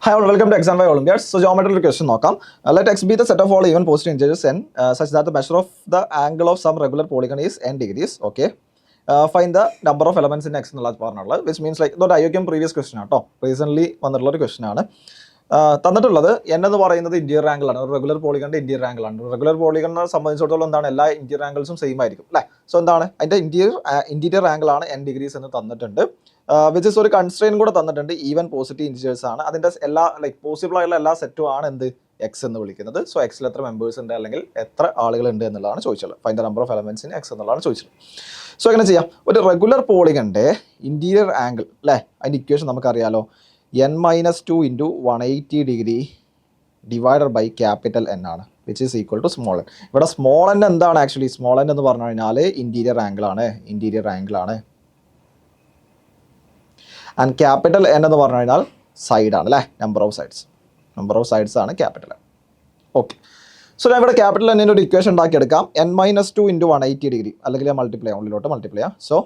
Hi all, welcome to Exam by Olympiads. So geometry question നോക്കാം. Let x be the set of all even positive integers n such that the measure of the angle of some regular polygon is n degrees. Okay. Find the number of elements in x എന്നുള്ള പറഞ്ഞുള്ളത്, which means like ഇതൊരു IOM previous question ആണ് കേട്ടോ. Recently വന്നിട്ടുള്ള ഒരു question ആണ്. തന്നിട്ടുള്ളത് n എന്ന് പറയുന്നത് ഇന്റീരിയർ ആംഗിൾ ആണ്. റെഗുലർ പോളിഗണിന്റെ ഇന്റീരിയർ ആംഗിൾ ആണ്. റെഗുലർ പോളിഗണിനെ സംബന്ധിച്ചിടത്തോളം എന്താണ്, എല്ലാ ഇന്റീരിയർ ആംഗിൾസും സെയിം ആയിരിക്കും അല്ലേ. സോ എന്താണ് അതിന്റെ ഇന്റീരിയർ ആംഗിൾ ആണ് n ഡിഗ്രീസ് എന്ന് തന്നിട്ടുണ്ട്. വിച്ച് ഇസ് ഒരു കൺസ്ട്രെയിൻ കൂടെ തന്നിട്ടുണ്ട്. ഈവൻ പോസിറ്റീവ് ഇൻറ്റീജേഴ്സ് ആണ്. അതിന്റെ എല്ലാ പോസിബിൾ ആയുള്ള എല്ലാ സെറ്റും ആണ് എന്ത് എക്സ് എന്ന് വിളിക്കുന്നത്. സോ എക്സിൽ എത്ര മെമ്പേഴ്സ് ഉണ്ട് അല്ലെങ്കിൽ എത്ര ആളുകൾ ഉണ്ട് എന്നുള്ളതാണ് ചോദിച്ചുള്ളത്. Find the number of elements in x എന്നുള്ളതാണ് ചോദിച്ചത്. സോ എങ്ങനെ ചെയ്യാം, ഒരു റെഗുലർ പോളിഗണിന്റെ ഇന്റീരിയർ ആംഗിൾ അല്ലേ, അതിന്റെ ഇക്വേഷൻ നമുക്കറിയാലോ, n-2 × 180 degree divided by capital N ആണ്, which is equal to small n. ഇവിടെ സ്മോൾ എൻ എന്താണ്, ആക്ച്വലി സ്മോൾ എൻ എന്ന് പറഞ്ഞു കഴിഞ്ഞാൽ ഇന്റീരിയർ ആംഗിൾ ആണ്. ആൻഡ് ക്യാപിറ്റൽ എൻ എന്ന് പറഞ്ഞു കഴിഞ്ഞാൽ സൈഡ് ആണ് അല്ലേ, നമ്പർ ഓഫ് സൈഡ്സ് ആണ് ക്യാപിറ്റൽ എൻ. ഓക്കെ, സോ ഞാൻ ഇവിടെ ക്യാപിറ്റൽ എന്നിൻ്റെ ഒരു ഇക്വേഷൻ ഉണ്ടാക്കിയെടുക്കാം. n-2 × 180 ഡിഗ്രി, അല്ലെങ്കിൽ മൾട്ടിപ്ലൈ ഉള്ളിലോട്ട് മൾട്ടിപ്ലൈ ചെയ്യാം. So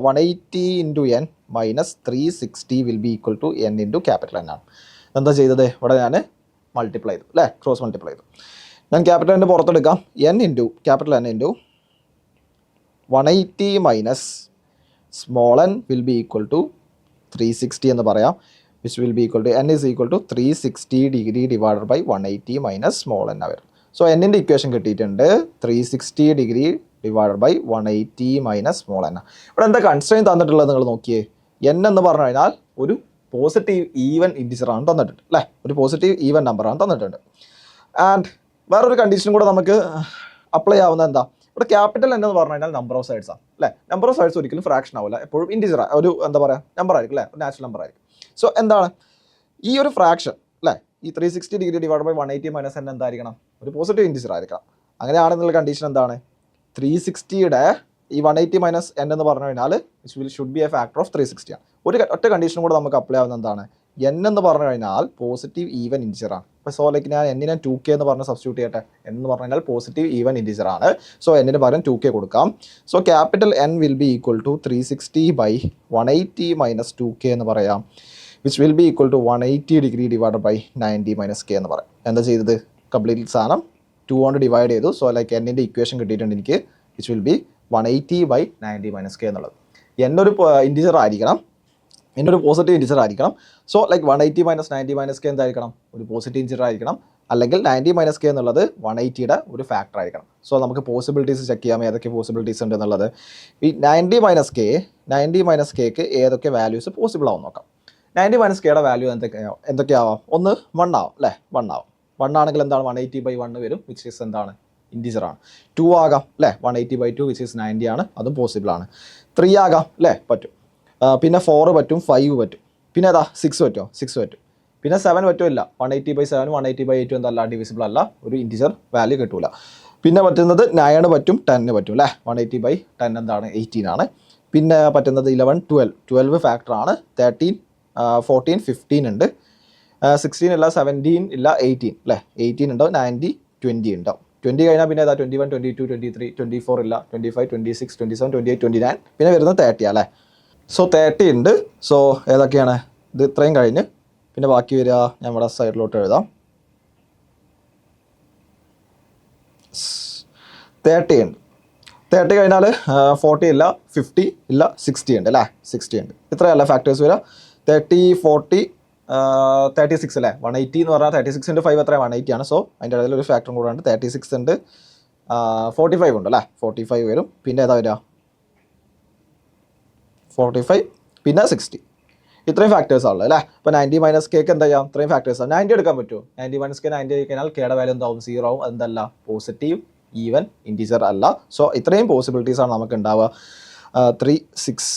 180 × n - 360 will be equal to n × capital N ആണ്. എന്താ ചെയ്തത്, ഇവിടെ ഞാൻ മൾട്ടിപ്ലൈ ചെയ്തു അല്ലേ, ക്രോസ് മൾട്ടിപ്ലൈ ചെയ്തു. ഞാൻ ക്യാപിറ്റൽ എൻ്റെ പുറത്തെടുക്കാം. Capital n × 180 - small n will be equal to 360 എന്ന് പറയാം, which will be equal to n is equal to 360 degree divided by 180 - small n വരും. സോ എന്നിൻ്റെ ഇക്വേഷൻ കിട്ടിയിട്ടുണ്ട് 360 degree divided by 180 - small n. ഇവിടെ എന്താ കൺസ്ട്രെയിൻ തന്നിട്ടുള്ളത് നിങ്ങൾ നോക്കിയേ. n എന്ന് പറഞ്ഞു കഴിഞ്ഞാൽ ഒരു പോസിറ്റീവ് ഈവൻ ഇൻറ്റിജർ ആണ് തന്നിട്ടുണ്ട് അല്ലേ, ഒരു പോസിറ്റീവ് ഈവൻ നമ്പറാണ് തന്നിട്ടുണ്ട്. ആൻഡ് വേറൊരു കണ്ടീഷൻ കൂടെ നമുക്ക് അപ്ലൈ ആവുന്നത് എന്താ, ഇവിടെ ക്യാപിറ്റൽ എന്ന് പറഞ്ഞു കഴിഞ്ഞാൽ നമ്പർ ഓഫ് സൈഡ്സ് ആണ് അല്ലേ. നമ്പർ ഓഫ് സൈഡ്സ് ഒരിക്കലും ഫ്രാക്ഷൻ ആവില്ല, എപ്പോഴും ഇൻറ്റിജർ ഒരു എന്താ പറയുക നമ്പർ ആയിരിക്കും അല്ലേ, ഒരു നാച്ചുറൽ നമ്പർ ആയിരിക്കും. സോ എന്താണ് ഈ ഒരു ഫ്രാക്ഷൻ അല്ലേ, ഈ 360 ഡിഗ്രി ഡിവൈഡ് ബൈ 180 - n എന്തായിരിക്കണം, ഒരു പോസിറ്റീവ് ഇൻറ്റിജർ ആയിരിക്കണം. അങ്ങനെയാണെന്നുള്ള കണ്ടീഷൻ എന്താണ്, 360യുടെ ഈ 180 - n എന്ന് പറഞ്ഞു കഴിഞ്ഞാൽ should be A factor of 360 ആണ്. ഒറ്റ കണ്ടീഷൻ കൂടെ നമുക്ക് അപ്ലൈ ആവുന്ന എന്താണ്, n എന്ന് പറഞ്ഞു കഴിഞ്ഞാൽ പോസിറ്റീവ് ഈവൻ ഇൻറ്റിജർ ആണ്. അപ്പോൾ സോ ലൈക്ക് ഞാൻ n നെ 2k എന്ന് പറഞ്ഞ് സബ്സ്റ്റിറ്റ്യൂട്ട് ചെയ്യട്ടെ. n എന്ന് പറഞ്ഞു കഴിഞ്ഞാൽ പോസിറ്റീവ് ഈവൻ ഇൻറ്റിജർ ആണ്. സോ n ന് പകരം 2k കൊടുക്കാം. So capital N will be equal to 360 by 180 - 2k എന്ന് പറയാം, which will be equal to 180 degree divide by 90 - k എന്ന് പറയാം. എന്താ ചെയ്തത്, കംപ്ലീറ്റ് സാധനം 2 കൊണ്ട് ഡിവൈഡ് ചെയ്തു. സോ ലൈക്ക് എന്നിൻ്റെ ഇക്വേഷൻ കിട്ടിയിട്ടുണ്ട് എനിക്ക്, which will be 180 by 90 - k എന്നുള്ളത്. എന്നൊരു ഇൻറ്റിജർ ആയിരിക്കണം, എന്നൊരു പോസിറ്റീവ് ഇൻറ്റിജർ ആയിരിക്കണം. സോ ലൈക്ക് 180 - 90 - k എന്തായിരിക്കണം, ഒരു പോസിറ്റീവ് ഇൻറ്റിജർ ആയിരിക്കണം. അല്ലെങ്കിൽ 90 - k എന്നുള്ളത് 180യുടെ ഒരു ഫാക്ടർ ആയിരിക്കണം. സോ നമുക്ക് പോസിബിലിറ്റീസ് ചെക്ക് ചെയ്യാം, ഏതൊക്കെ പോസിബിലിറ്റീസ് ഉണ്ട് എന്നുള്ളത്. ഈ 90 - kക്ക് ഏതൊക്കെ വാല്യൂസ് പോസിബിൾ ആവും നോക്കാം. 90 - kയുടെ വാല്യൂ എന്തൊക്കെയാവാം, ഒന്ന് 1 ആവും അല്ലേ, 1 ആവും. 1 ആണെങ്കിൽ എന്താണ്, 180 ബൈ 1 വരും, വിച്ച് ഈസ് എന്താണ് ഇൻറ്റിജർ ആണ്. 2 ആകാം അല്ലേ, 180 ബൈ 2 വിച്ച് ഈസ് 90 ആണ്, അതും പോസിബിൾ ആണ്. 3 ആകാം അല്ലേ, പറ്റും. പിന്നെ 4 പറ്റും, 5 പറ്റും. പിന്നെ ഏതാ 6 പറ്റുമോ, 6 പറ്റും. പിന്നെ 7 പറ്റുമില്ല, 180 ബൈ 7 180 ബൈ 8 എന്തല്ല ഡിവിസിബിൾ അല്ല, ഒരു ഇൻറ്റിജർ വാല്യൂ കിട്ടൂല. പിന്നെ പറ്റുന്നത് 9 പറ്റും, 10 പറ്റും അല്ലേ. 180 ബൈ 10 എന്താണ് 18 ആണ്. പിന്നെ പറ്റുന്നത് 11 12 ഫാക്ടർ ആണ്. 13 14 15 ഉണ്ട്. 16 ഇല്ല, 17 ഇല്ല, 18 അല്ലേ, 18 ഉണ്ടാവും. 90 20 ഉണ്ടാവും. 20 കഴിഞ്ഞാൽ പിന്നെ ഏതാ 21 22 23 24 ഇല്ല, 25 26 27 28 29 പിന്നെ വരുന്നത് 30 അല്ലേ. സോ 30 ഉണ്ട്. സോ ഏതൊക്കെയാണ് ഇത്, ഇത്രയും കഴിഞ്ഞ് പിന്നെ ബാക്കി വരിക ഞാൻ ഇവിടെ സൈഡിലോട്ട് എഴുതാം. 30 ഉണ്ട്. 30 കഴിഞ്ഞാൽ 40 ഇല്ല, 50 ഇല്ല, 60 ഉണ്ട് അല്ലേ, 60 ഉണ്ട്. ഇത്രയല്ല ഫാക്ടേഴ്സ് വരിക. 30 40 36 അല്ലേ, 180 എന്ന് പറഞ്ഞാൽ 36 × 5 എത്ര 180 ആണ്. സോ അതിൻ്റെ ഇടയിൽ ഒരു ഫാക്ടറും കൂടെ ഉണ്ട്. 36 ഉണ്ട്, 45 ഉണ്ട് അല്ലേ, 45 വരും. പിന്നെ ഏതാ വരിക 45 പിന്നെ 60. ഇത്രയും ഫാക്ടേഴ്സ് ആണല്ലോ അല്ലേ. അപ്പോൾ 90 - kക്ക് എന്താ ചെയ്യാം, ഇത്രയും ഫാക്ടേഴ്സാണ്. 90 എടുക്കാൻ പറ്റുമോ, 90 - k 90 കഴിഞ്ഞാൽ kയുടെ വാല്യൂ എന്താവും, 0 ആവും. എന്തല്ല, പോസിറ്റീവ് ഈവൻ ഇൻറ്റിജർ അല്ല. സോ ഇത്രയും പോസിബിലിറ്റീസ് ആണ് നമുക്ക് ഉണ്ടാവുക. 3 6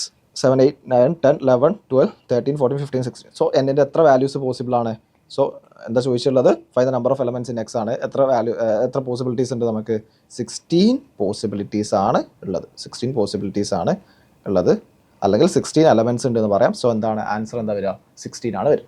7 8 9 10 11 12 13 14 15 16. സോ എന്നിൻ്റെ എത്ര വാല്യൂസ് പോസിബിൾ ആണ്. സോ എന്താ ചോദിച്ചുള്ളത്, find the number of elements in x ആണ്. എത്ര പോസിബിലിറ്റീസ് ഉണ്ട് നമുക്ക്, 16 പോസിബിലിറ്റീസ് ആണ് ഉള്ളത്. 16 പോസിബിലിറ്റീസ് ആണ് ഉള്ളത്, അല്ലെങ്കിൽ 16 എലമെന്റ്സ് ഉണ്ട് എന്ന് പറയാം. സോ എന്താണ് ആൻസർ, എന്താ വരിക 16 ആണ് വരിക.